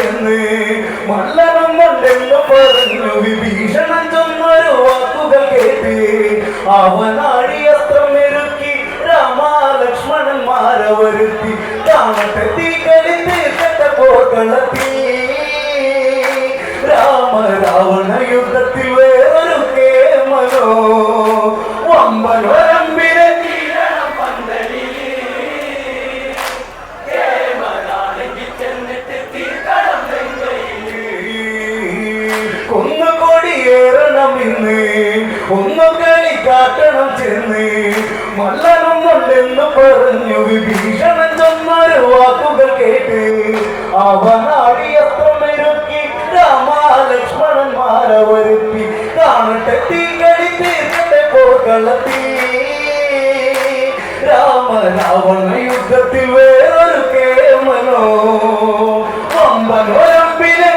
ചെന്ന് മല്ലനം കൊണ്ടെന്ന് പറഞ്ഞു വിഭീഷണൻ ചൊന്നൊരു വാക്കുകൾ കേട്ട് അവനാടിയസ്ത്രം മെരുക്കി രാമലക്ഷ്മണന്മാരെ വരുത്തി കാണട്ടെ തീകളി തീർക്കട്ടെ പോർക്കളത്തി രാമ രാവണ യുദ്ധത്തിൽ വേറൊരു കേമനോ വമ്പനോരമ്പിനെ കൊന്നുകൊടിയേറണമെന്ന് ഒന്നു കളി കാട്ടണം ചെന്ന് മല്ലനം കൊണ്ടെന്ന് പറഞ്ഞു വിഭീഷണൻ ചൊന്നൊരു വാക്കുകൾ കേട്ട് അവനാടിയസ്ത്രം മെരുക്കി രാമലക്ഷ്മണന്മാരെ വരുത്തി കാണട്ടെ തീകളി തീർക്കട്ടെ പോർക്കളത്തി രാമ രാവണ യുദ്ധത്തിൽ വേറൊരു കേമനോ വമ്പനോരമ്പിനെ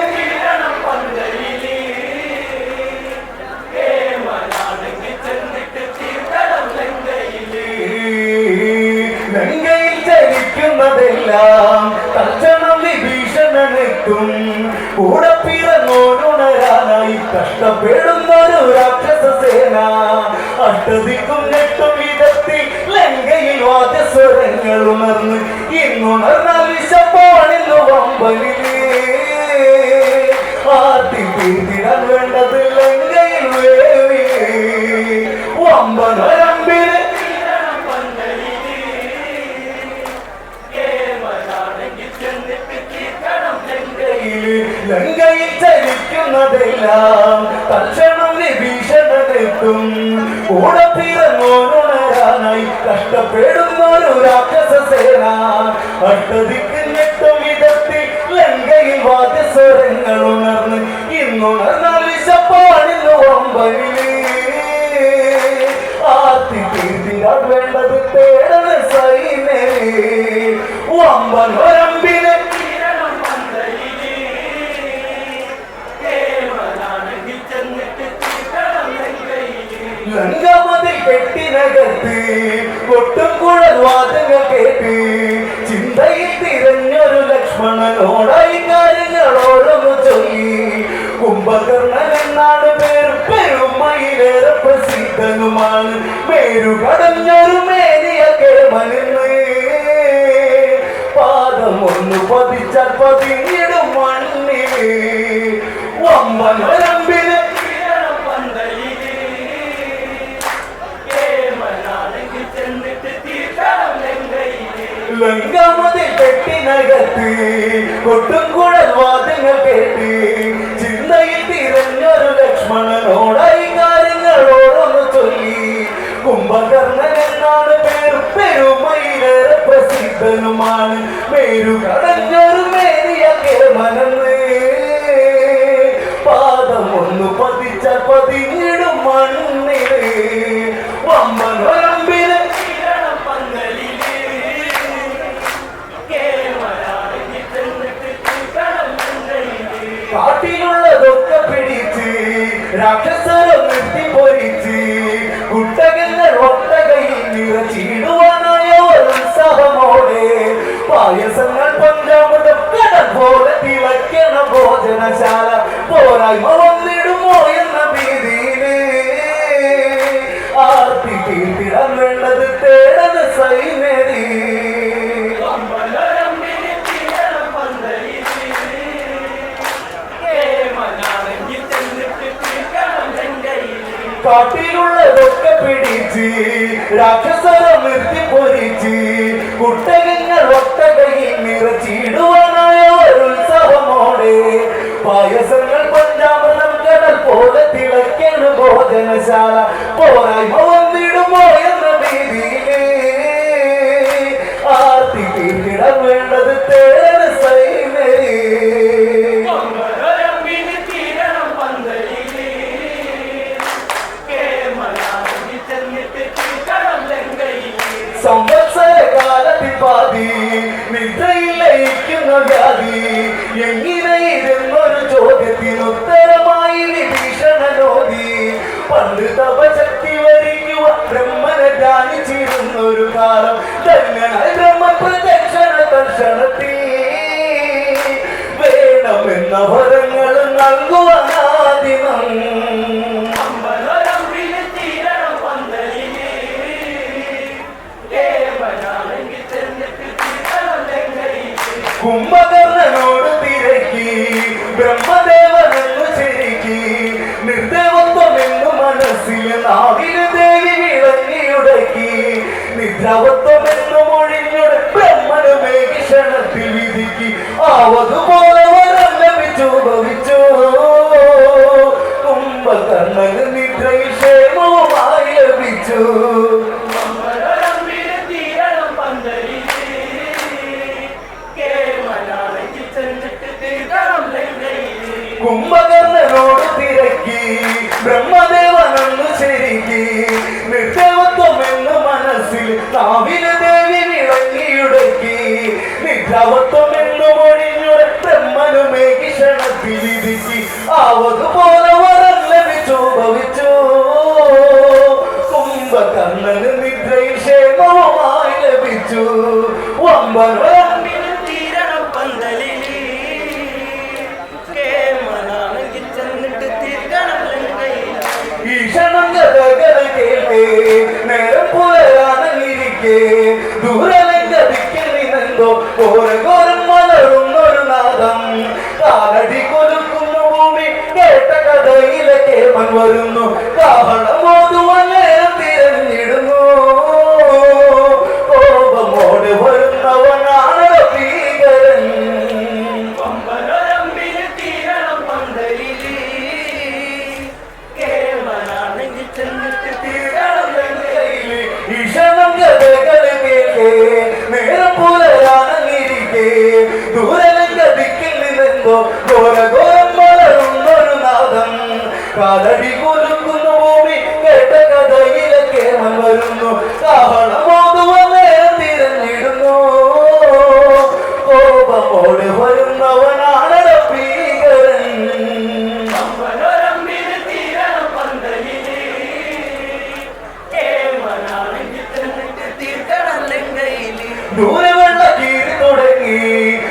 ലങ്കയിൽ ചരിക്കുന്നതെല്ലാം തൽക്ഷണം വിഭീഷണനെത്തും കൂടെ പിറന്നോടുണരാനായി കഷ്ടപ്പെടുന്നൊരു രാക്ഷസ സേന അഷ്ടദിക്കും നെട്ടും വിധത്തിൽ ലങ്കയിൽ വാദ്യസ്വരങ്ങൾ ഉണർന്ന് ഇന്നുണർന്ന വിശപ്പാണിന്നു വമ്പലില് ആർത്തി തീർത്തിടാൻ വേണ്ടത് ലങ്കയിൽ വേവില് വമ്പനൊരമ്പില് ലങ്കയിൽ ചലിക്കുന്നതെല്ലാം തൽക്ഷണം വിഭീഷണനെത്തും കൂടെ പിറന്നോനുണരാനായി കഷ്ടപ്പെടുന്നൊരു രാക്ഷസ സേന അഷ്ടദിക്കിനെട്ടും വിധത്തിൽ ലങ്കയിൽ വാദ്യസ്വരങ്ങൾ ഉണർന്ന് ഇന്നുണർന്ന വിശപ്പാണിന്നു വമ്പലില് ആർത്തി തീർത്തിടാൻ വേണ്ടത് തേടണ സൈന്യര് വമ്പനൊരമ്പിന് ലങ്കമതിൽ കെട്ടിനകത്ത് കൊട്ടും കുഴൽ വാദങ്ങൾ കേട്ട് ചിന്തയിൽ തിരഞ്ഞൊരു ലക്ഷ്മണനോടായി കാര്യങ്ങളോടൊന്നു ചൊല്ലി കുംഭകർണൻ എന്നാണ് പേര് പെരുമയിലേറെ പ്രസിദ്ധനുമാണ് മേരു കടഞ്ഞൊരു മേനിയ കേമനിന്ന് പാദമൊന്നു പതിച്ചാൽ പതിഞ്ഞിടും മണ്ണില് വമ്പനൊരമ്പിന് ലങ്കമതിൽ കെട്ടിനകത്ത് കൊട്ടും കുഴൽ വാദങ്ങൾ കേട്ട് ചിന്തയിൽ തിരഞ്ഞൊരു ലക്ഷ്മണനോടായി കാര്യങ്ങളോടൊന്നു ചൊല്ലി കുംഭകർണൻ എന്നാണ് പേര് പെരുമയിലേറെ പ്രസിദ്ധനുമാണ് മേരു കടഞ്ഞൊരു മേരിയ കേമനെന്ന് പാദമൊന്നു പതിച്ചാൽ പതിഞ്ഞിടും മണ്ണില് വമ്പനൊരമ്പിന് കാട്ടിലുള്ളതൊക്കെ പിടിച്ച് രാക്ഷസരെ നിർത്തി പൊരിച്ച് കുട്ടകങ്ങൾ ഒട്ടകയിൽ നിറച്ചിടുവാനായ ഉത്സവമോടെ പായസങ്ങൾ പഞ്ചാമൃതം കടൽ പോലെ തിളയ്ക്കണ ഭോജനശാല പോരായ്മ വന്നിടുമോ എന്ന ഭീതിയില് ആർത്തി തീർത്തിടാൻ വേണ്ടത് തേടന സൈന്യര് കാട്ടിലുള്ളതൊക്കെ പിടിച്ച് രാക്ഷസരെ നിർത്തി പൊരിച്ച് കുട്ടകങ്ങൾ ഒട്ടകയിൽ നിറച്ചിടുവാനായ ഉത്സവമോടെ പായസങ്ങൾ പഞ്ചാമൃതം കടൽ പോലെ തിളയ്ക്കണ ഭോജനശാല പോരായ്മ വന്നിടുമോ എന്ന ഭീതിയില് ആർത്തി തീർത്തിടാൻ വേണ്ടത് തേടന സൈന്യര് സംവത്സര കാലത്തിൽ പാതി നിദ്രയിൽ ലയിക്കുന്ന വ്യാധി എങ്ങനെ ഇരുന്നൊരു ചോദ്യത്തിന് ഉത്തരമായി വിഭീഷണനോദി പണ്ട് തപശക്തി വരി കുംഭകർണനോട് തിരക്കി ബ്രഹ്മദേവനെന്നു ശരിക്ക് നിർദേവത്വമെന്നു മനസ്സിൽ നാവിന് ദേവി വിളങ്ങിയുടക്കി നിദ്രാവത്വമെന്നു മൊഴിഞ്ഞുടെ ബ്രഹ്മനുമേ ക്ഷണത്തിൽ വിധിക്ക് ആവതുപോലെ വരം ലഭിച്ചു ഭവിച്ചു കുംഭകർണന് നിദ്രയിൽ ക്ഷേമവുമായി ലഭിച്ചു കുംഭകർണനോട് തിരക്കി ബ്രഹ്മദേവനെന്നു ശരിക്ക് നിർദേവത്വമെന്നു മനസ്സിൽ നാവിന് ദേവി വിളങ്ങിയുടക്കി നിദ്രാവത്വമെന്നു മൊഴിഞ്ഞുടെ ബ്രഹ്മനുമേ ക്ഷണത്തിൽ വിധിക്ക് ആവതുപോലെ വരം ലഭിച്ചു ഭവിച്ചു കുംഭകർണന് നിദ്രയിൽ ക്ഷേമവുമായി ലഭിച്ചു വമ്പനം നേരം പുലരാനിരിക്കെ ദൂരലങ്കതിക്കൽ നിന്നെന്തോ ഘോരഘോരം മലരുന്നൊരു നാദം കാലടി കൊലുക്കുന്നു ഭൂമി കേട്ട കഥയിലെ കേമൻ വരുന്നു കാഹളമോതുവാൻ നേരം തിരഞ്ഞിടുന്നു കോപമോട് വരുന്നവനാണ് ഭീകരൻ നേരം പുലരാനിരിക്കെ ദൂരലങ്കതിക്കൽ നിന്നെന്തോ ഘോരഘോരം വളരുന്നൊരു നാദം കാലടി കുലുക്കുന്നു ഭൂമി കേട്ട കഥയിലെ കേമൻ വരുന്നു കാഹളമോതുവാൻ നേരം തിരഞ്ഞിടുന്നു കോപമോട് വരുന്നവനാണ് ഭീകരൻ ദൂരെ വെള്ള കീറി തുടങ്ങി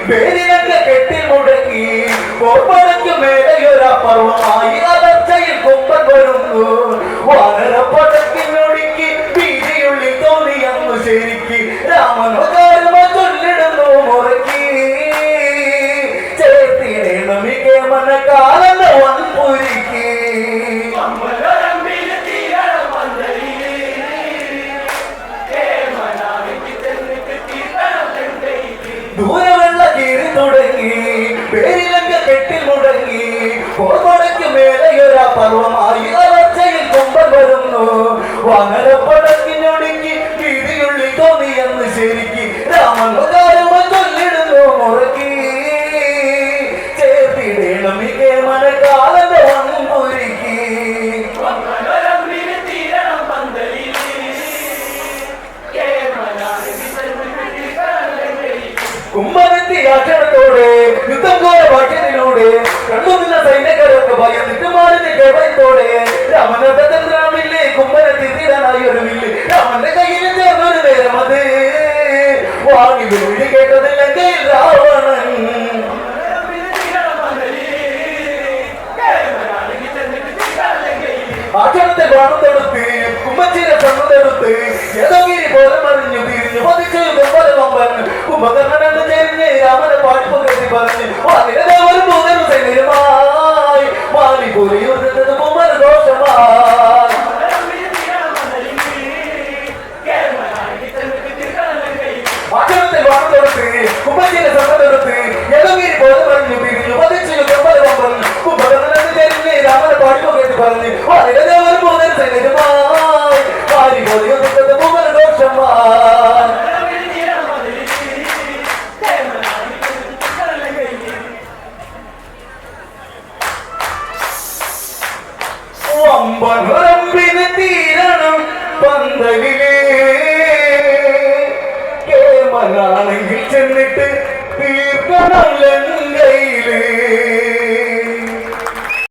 വേദിലങ്ക കെട്ടിൽ മുടങ്ങി കോപ്പടയ്ക്ക് മേലെയൊരാ പർവ്വമായി അലർച്ചയിൽ കൊമ്പൻ വരുന്നു വാനരപ്പടക്കിനൊടുക്കി വീതിയുള്ളിൽ തോന്നിയെന്നു ശരിക്ക് രാമനോകാരമ ചൊല്ലിടുന്നു മുറക്കി ചേർത്തിടേണം ഈ കേമന കാലന്റെ വൻപുരിക്ക് ദൂരെ വെള്ള കീറി തുടങ്ങി പേരിലങ്ക കെട്ടിൽ മുടങ്ങി കോർമടയ്ക്ക് മേലെയൊരാ പർവ്വമായി അലർച്ചയിൽ കൊമ്പൻ വരുന്നു വാനരപ്പടക്കിനൊടുക്കി വീതിയുള്ളിൽ തോന്നിയെന്ന് ശരിക്ക് രാമനോകാരമ ചൊല്ലിടുന്നു മുറക്കി ചേർത്തിടേണം ഈ കേമന കാലന്റെ വൻപുരിക്ക് കുംഭനെത്തി ആക്ഷണത്തോടെ യുദ്ധം ഘോര ഭാഷ്യത്തിലൂടെ കണ്ടുനിന്ന സൈനികരൊക്കെ ഭയന്നിട്ട് മാറിന് കേവലത്തോടെ രാമനന്ദ്രമില്ലേ കുംഭനെത്തി തീരാനായി ഒരു വില്ല് രാമന്റെ കയ്യിൽ ചേർന്നൊരു നേരം അത് വാങ്ങി വിളി കേട്ടത് ലങ്കയിൽ രാവണൻ ആക്ഷണത്തെ ബാണെടുത്ത് കുമ്പച്ചിരെ സണ്ണെടുത്ത് ഏതോഗിരി പോലെ മറിഞ്ഞു തിരിഞ്ഞു പതിച്ചു കൊമ്പൻ കുംഭകർണനെന്ന് ചേരിഞ്ഞ് രാമനെ പാഴ്പു കെട്ടി പറഞ്ഞു വാനിരദേവൻ മൂന്നൊരു സൈന്യമായി മാലി പുലിയുന്നത് കുമ്മന ദോഷമായി ആക്ഷണത്തെ ബാണെടുത്ത് കുമ്പച്ചിരെ സണ്ണെടുത്ത് ഏതോഗിരി പോലെ മറിഞ്ഞു തിരിഞ്ഞു പതിച്ചു കൊമ്പൻ കുംഭകർണനെന്ന് ചേരിഞ്ഞ് രാമനെ പാഴ്പു കെട്ടി പറഞ്ഞു വാനിരദേവൻ മൂന്നൊരു സൈന്യമായി മാലി പുലിയുന്നത് കുമ്മന ദോഷമായി വമ്പനുറമ്പിന് തീരണം പന്തലിലേ കേമനാണെങ്കിൽ ചെന്നിട്ട് തീർക്കണം ലങ്കയിലേ